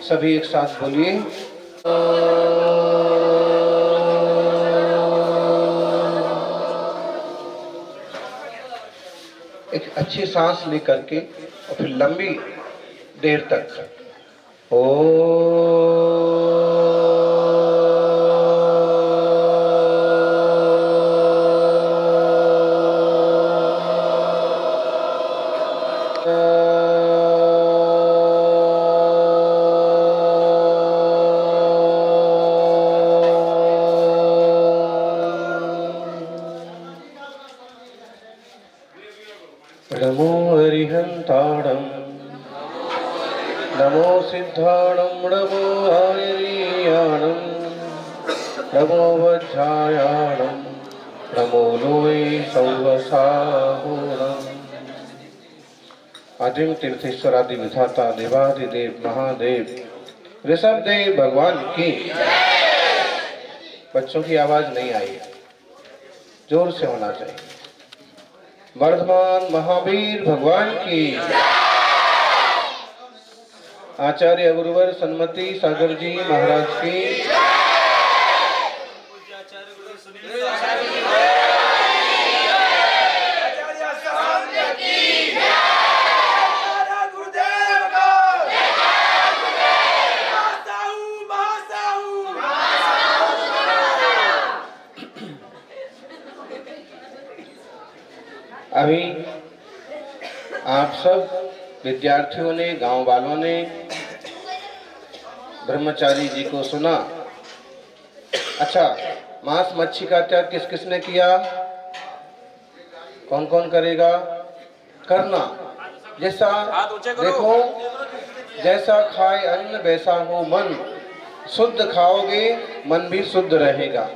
सभी एक साथ बोलिए। एक अच्छी सांस लेकर के और फिर लंबी देर तक ओ नमो हरिहंताणं नमो सिद्धाणं नमो आयर्याणं नमो वज्रायाणं नमो लोये सौवसाहुणम्। आदिम तीर्थेश्वर आदि विधाता देवादिदेव महादेव ऋषभदेव भगवान की। बच्चों की आवाज नहीं आई, जोर से होना चाहिए। वर्धमान महावीर भगवान की। आचार्य गुरुवर सन्मति सागर जी महाराज की। अभी आप सब विद्यार्थियों ने, गांव वालों ने ब्रह्मचारी जी को सुना। अच्छा, मांस मच्छी का त्याग किस किसने किया? कौन कौन करेगा? करना। जैसा देखो, जैसा खाए अन्न वैसा हो मन। शुद्ध खाओगे मन भी शुद्ध रहेगा।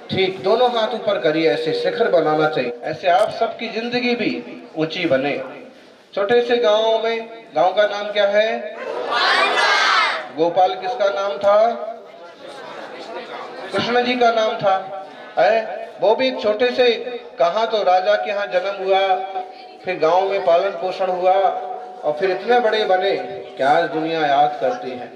ठीक, दोनों हाथ ऊपर करिए, ऐसे शिखर बनाना चाहिए। ऐसे आप सबकी जिंदगी भी ऊंची बने। छोटे से गांव में, गांव का नाम क्या है? गोपाल किसका नाम था? कृष्ण जी का नाम था। है वो भी एक छोटे से, कहा तो राजा के यहाँ जन्म हुआ, फिर गांव में पालन पोषण हुआ और फिर इतने बड़े बने कि आज दुनिया याद करती है।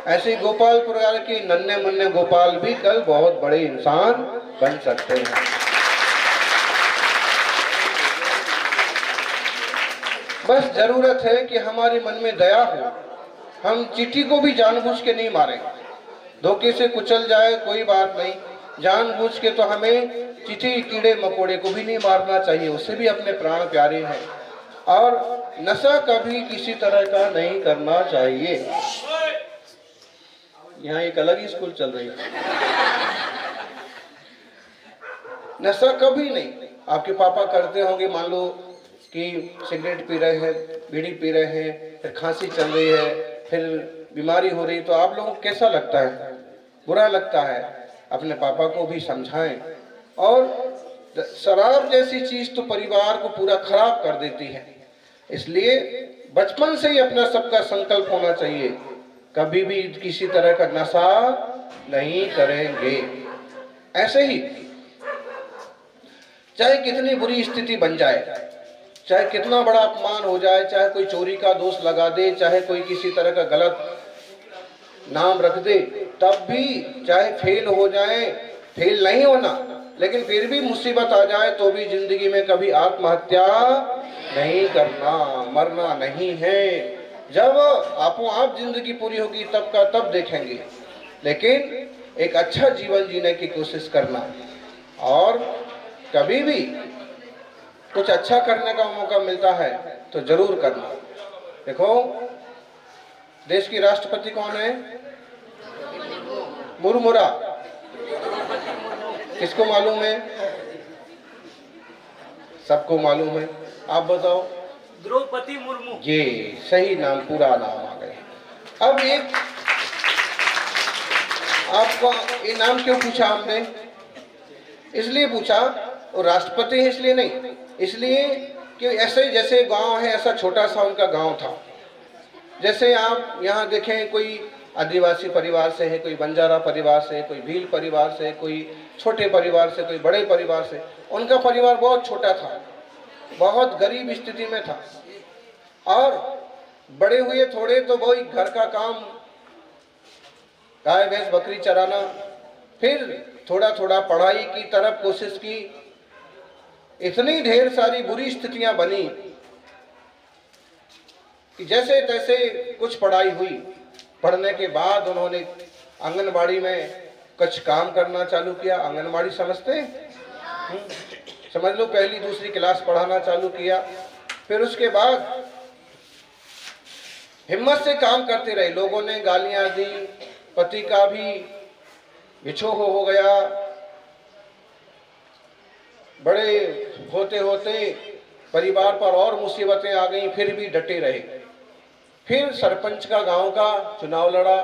ऐसे गोपाल प्रकार के नन्हे मुन्ने गोपाल भी कल बहुत बड़े इंसान बन सकते हैं। बस जरूरत है कि हमारे मन में दया हो। हम चींटी को भी जानबूझ के नहीं मारें। धोखे से कुचल जाए कोई बात नहीं, जानबूझ के तो हमें चींटी कीड़े मकोड़े को भी नहीं मारना चाहिए, उससे भी अपने प्राण प्यारे हैं। और नशा कभी किसी तरह का नहीं करना चाहिए। यहाँ एक अलग ही स्कूल चल रही है। नशा कभी नहीं। आपके पापा करते होंगे, मान लो कि सिगरेट पी रहे हैं, बीड़ी पी रहे हैं, फिर खांसी चल रही है, फिर बीमारी हो रही, तो आप लोगों को कैसा लगता है? बुरा लगता है। अपने पापा को भी समझाएं। और शराब जैसी चीज तो परिवार को पूरा खराब कर देती है, इसलिए बचपन से ही अपना सबका संकल्प होना चाहिए, कभी भी किसी तरह का नशा नहीं करेंगे। ऐसे ही चाहे कितनी बुरी स्थिति बन जाए, चाहे कितना बड़ा अपमान हो जाए, चाहे कोई चोरी का दोष लगा दे, चाहे कोई किसी तरह का गलत नाम रख दे, तब भी चाहे फेल हो जाए, फेल नहीं होना, लेकिन फिर भी मुसीबत आ जाए तो भी जिंदगी में कभी आत्महत्या नहीं करना, मरना नहीं है। जब आपो आप जिंदगी पूरी होगी तब का तब देखेंगे, लेकिन एक अच्छा जीवन जीने की कोशिश करना और कभी भी कुछ अच्छा करने का मौका मिलता है तो जरूर करना। देखो, देश की राष्ट्रपति कौन है? मुर्मुरा। किसको मालूम है? सबको मालूम है। आप बताओ। द्रौपदी मुर्मू। ये सही नाम, पूरा नाम आ गया। अब एक आपको ये नाम क्यों पूछा हमने? इसलिए पूछा, वो राष्ट्रपति है इसलिए नहीं, इसलिए कि ऐसे जैसे गांव है ऐसा छोटा सा उनका गांव था। जैसे आप यहाँ देखें, कोई आदिवासी परिवार से है, कोई बंजारा परिवार से, कोई भील परिवार से, कोई छोटे परिवार से, कोई बड़े परिवार से। उनका परिवार बहुत छोटा था, बहुत गरीब स्थिति में था और बड़े हुए थोड़े तो वही घर का काम गाय भैंस बकरी चराना, फिर थोड़ा थोड़ा पढ़ाई की तरफ कोशिश की। इतनी ढेर सारी बुरी स्थितियां बनी कि जैसे तैसे कुछ पढ़ाई हुई। पढ़ने के बाद उन्होंने आंगनबाड़ी में कुछ काम करना चालू किया। आंगनबाड़ी समझते हैं? समझ लो, पहली दूसरी क्लास पढ़ाना चालू किया। फिर उसके बाद हिम्मत से काम करते रहे। लोगों ने गालियां दी, पति का भी विछोह हो गया। बड़े होते होते परिवार पर और मुसीबतें आ गई, फिर भी डटे रहे। फिर सरपंच का गांव का चुनाव लड़ा।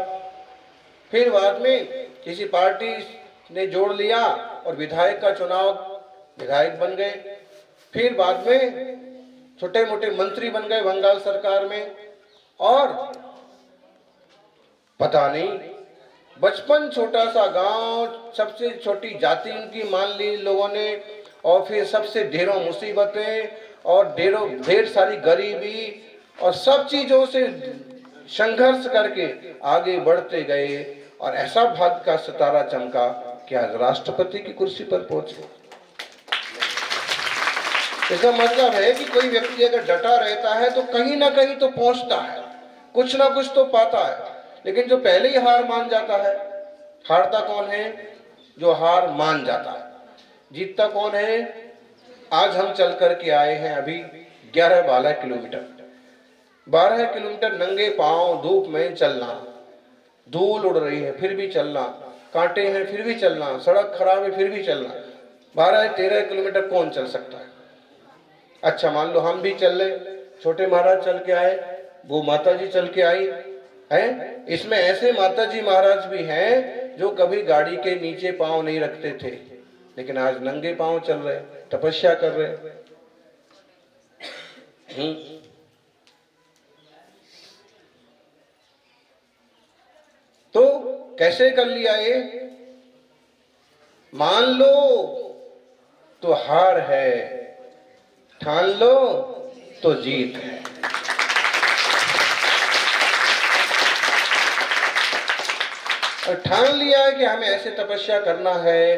फिर बाद में किसी पार्टी ने जोड़ लिया और विधायक का चुनाव, विधायक बन गए। फिर बाद में छोटे मोटे मंत्री बन गए बंगाल सरकार में। और पता नहीं, बचपन छोटा सा गांव, सबसे छोटी जाति उनकी मान ली लोगों ने, और फिर सबसे ढेरों मुसीबतें और ढेर सारी गरीबी और सब चीजों से संघर्ष करके आगे बढ़ते गए और ऐसा भाग्य का सितारा चमका कि आज राष्ट्रपति की कुर्सी पर पहुंचे। इसका मतलब है कि कोई व्यक्ति अगर डटा रहता है तो कहीं ना कहीं तो पहुंचता है, कुछ ना कुछ तो पाता है। लेकिन जो पहले ही हार मान जाता है, हारता कौन है? जो हार मान जाता है। जीतता कौन है? आज हम चल करके आए हैं अभी 11-12 किलोमीटर, 12 किलोमीटर नंगे पांव धूप में चलना, धूल उड़ रही है फिर भी चलना, कांटे हैं फिर भी चलना, सड़क खराब है फिर भी चलना। 12-13 किलोमीटर कौन चल सकता है? अच्छा, मान लो हम भी चल ले, छोटे महाराज चल के आए, वो माता जी चल के आई है। इसमें ऐसे माता जी महाराज भी हैं जो कभी गाड़ी के नीचे पांव नहीं रखते थे, लेकिन आज नंगे पांव चल रहे, तपस्या कर रहे। तो कैसे कर लिया ये? मान लो तो हार है, ठान लो तो जीत है। और ठान लिया है कि हमें ऐसे तपस्या करना है,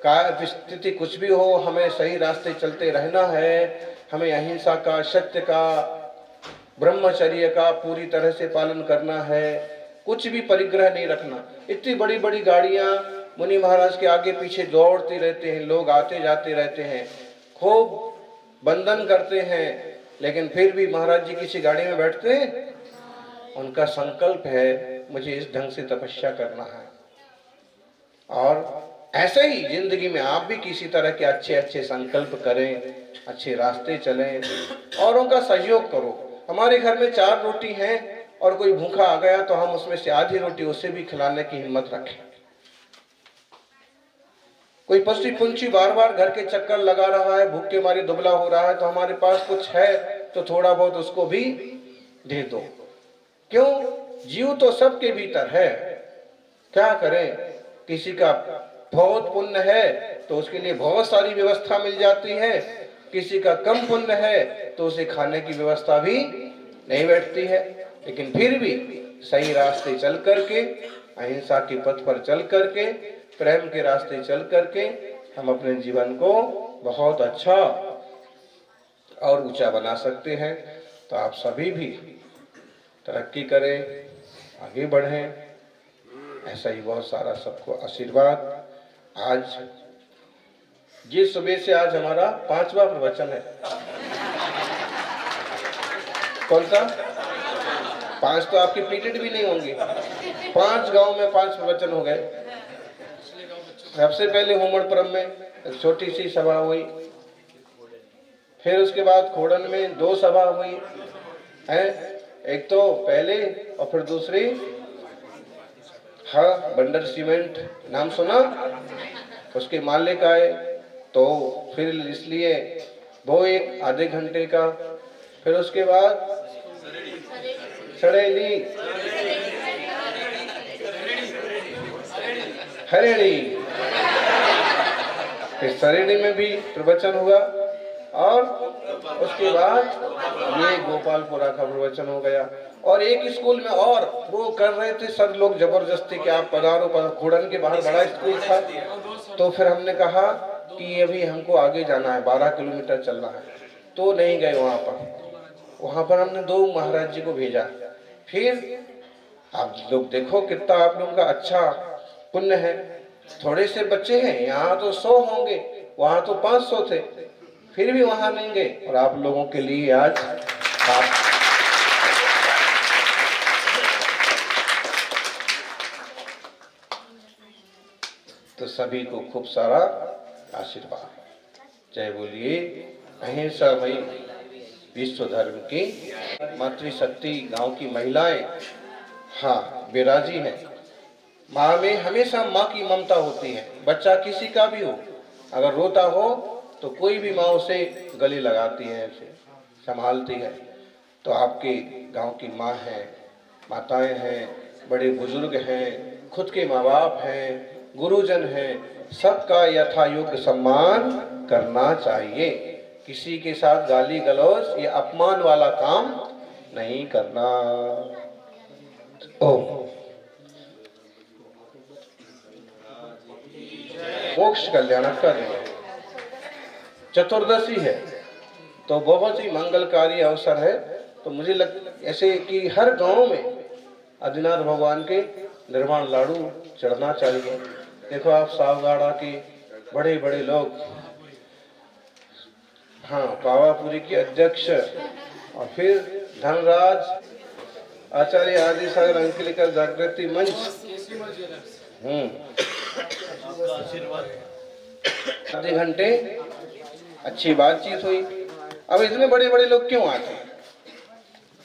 का स्थिति कुछ भी हो हमें सही रास्ते चलते रहना है, हमें अहिंसा का, सत्य का, ब्रह्मचर्य का पूरी तरह से पालन करना है, कुछ भी परिग्रह नहीं रखना। इतनी बड़ी बड़ी गाड़ियां मुनि महाराज के आगे पीछे दौड़ती रहते हैं, लोग आते जाते रहते हैं, खूब बंधन करते हैं, लेकिन फिर भी महाराज जी किसी गाड़ी में बैठते हैं, उनका संकल्प है मुझे इस ढंग से तपस्या करना है। और ऐसे ही जिंदगी में आप भी किसी तरह के अच्छे अच्छे संकल्प करें, अच्छे रास्ते चलें, औरों का सहयोग करो। हमारे घर में 4 रोटी हैं और कोई भूखा आ गया तो हम उसमें से आधी रोटी उसे भी खिलाने की हिम्मत रखें। कोई पशु पंछी बार बार घर के चक्कर लगा रहा है, भूख के मारे दुबला हो रहा है, तो हमारे पास कुछ है तो थोड़ा बहुत उसको भी दे दो। क्यों? जीव तो सबके भीतर है। क्या करें? किसी का बहुत पुण्य है तो उसके लिए बहुत सारी व्यवस्था मिल जाती है, किसी का कम पुण्य है तो उसे खाने की व्यवस्था भी नहीं बैठती है। लेकिन फिर भी सही रास्ते चल करके, अहिंसा के पथ पर चल करके, प्रेम के रास्ते चल करके हम अपने जीवन को बहुत अच्छा और ऊंचा बना सकते हैं। तो आप सभी भी तरक्की करें, आगे बढ़ें, ऐसा ही बहुत सारा सबको आशीर्वाद। आज जिस सुबह से आज हमारा 5वां प्रवचन है, कौन सा? 5 तो आपके पीरियड भी नहीं होंगे। 5 गांव में 5 प्रवचन हो गए। सबसे पहले होमड़पुरम में छोटी सी सभा हुई, फिर उसके बाद खोड़न में 2 सभा हुई है, एक तो पहले और फिर दूसरी बंडर सीमेंट, नाम सुना? उसके मालिक आए तो फिर इसलिए वो एक आधे घंटे का, फिर उसके बाद सड़ेली, हरेड़ी, फिर सरेड़ी में भी प्रवचन हुआ और उसके बाद ये गोपालपुरा का प्रवचन हो गया। और एक स्कूल में और वो कर रहे थे सर लोग जबरदस्ती कि आप पधारो, पर खुड़न के बाहर बड़ा स्कूल था, तो फिर हमने कहा कि अभी हमको आगे जाना है, 12 किलोमीटर चलना है, तो नहीं गए वहाँ पर हमने 2 महाराज जी को भेजा। फिर आप लोग देखो कितना आप लोगों का अच्छा पुण्य है, थोड़े से बच्चे हैं, यहाँ तो 100 होंगे, वहाँ तो 500 थे, फिर भी वहाँ नहीं गए, और आप लोगों के लिए आज आप तो सभी को खूब सारा आशीर्वाद। जय बोलिए अहिंसा भाई विश्व धर्म की मातृशक्ति। गांव की महिलाएं हाँ विराजी है। माँ में हमेशा माँ की ममता होती है। बच्चा किसी का भी हो, अगर रोता हो तो कोई भी माँ उसे गले लगाती है, उसे संभालती है। तो आपके गांव की माँ है, माताएं हैं, बड़े बुजुर्ग हैं, खुद के माँ बाप हैं, गुरुजन हैं, सबका यथा योग्य सम्मान करना चाहिए। किसी के साथ गाली गलौज या अपमान वाला काम नहीं करना। मोक्ष कल्याणकर चतुर्दशी है तो बहुत ही मंगलकारी अवसर है। तो मुझे ऐसे कि हर गांव में आदिनाथ भगवान के निर्वाण लाडू चढ़ना चाहिए। देखो आप सावगाड़ा के बड़े बड़े लोग, हाँ पावापुरी के अध्यक्ष और फिर धनराज आचार्य आदि सागर अंकलिका जागृति मंच, आधे घंटे अच्छी बातचीत हुई। अब इतने बड़े बड़े लोग क्यों आते हैं?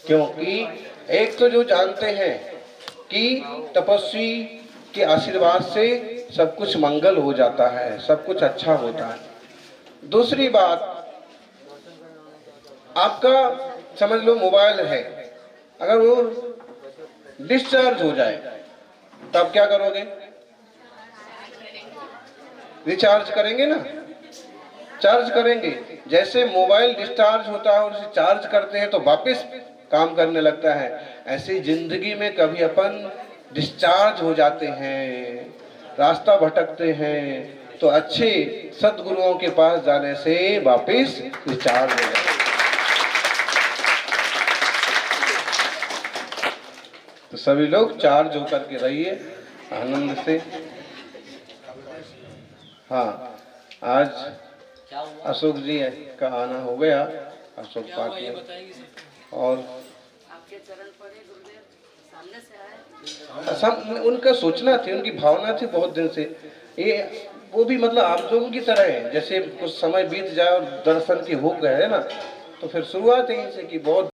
क्योंकि एक तो जो जानते हैं कि तपस्वी के आशीर्वाद से सब कुछ मंगल हो जाता है, सब कुछ अच्छा होता है। दूसरी बात, आपका समझ लो मोबाइल है, अगर वो डिस्चार्ज हो जाए तब क्या करोगे? रिचार्ज करेंगे ना, चार्ज करेंगे। जैसे मोबाइल डिस्चार्ज होता है और उसे चार्ज करते हैं तो वापस काम करने लगता है, ऐसी जिंदगी में कभी अपन डिस्चार्ज हो जाते हैं, रास्ता भटकते हैं, तो अच्छे सद्गुरुओं के पास जाने से वापस रिचार्ज हो जाते हैं। तो सभी लोग चार्ज होकर के रहिए आनंद से। हाँ, आज अशोक जी का आना हो गया, अशोक पाटिल, और आपके चरण पड़े गुरुदेव, सामने से आए। सब उनका सोचना थी, उनकी भावना थी बहुत दिन से। ये वो भी मतलब आप लोगों की तरह है, जैसे कुछ समय बीत जाए और दर्शन की हो गए है ना, तो फिर शुरुआत यहीं से कि बहुत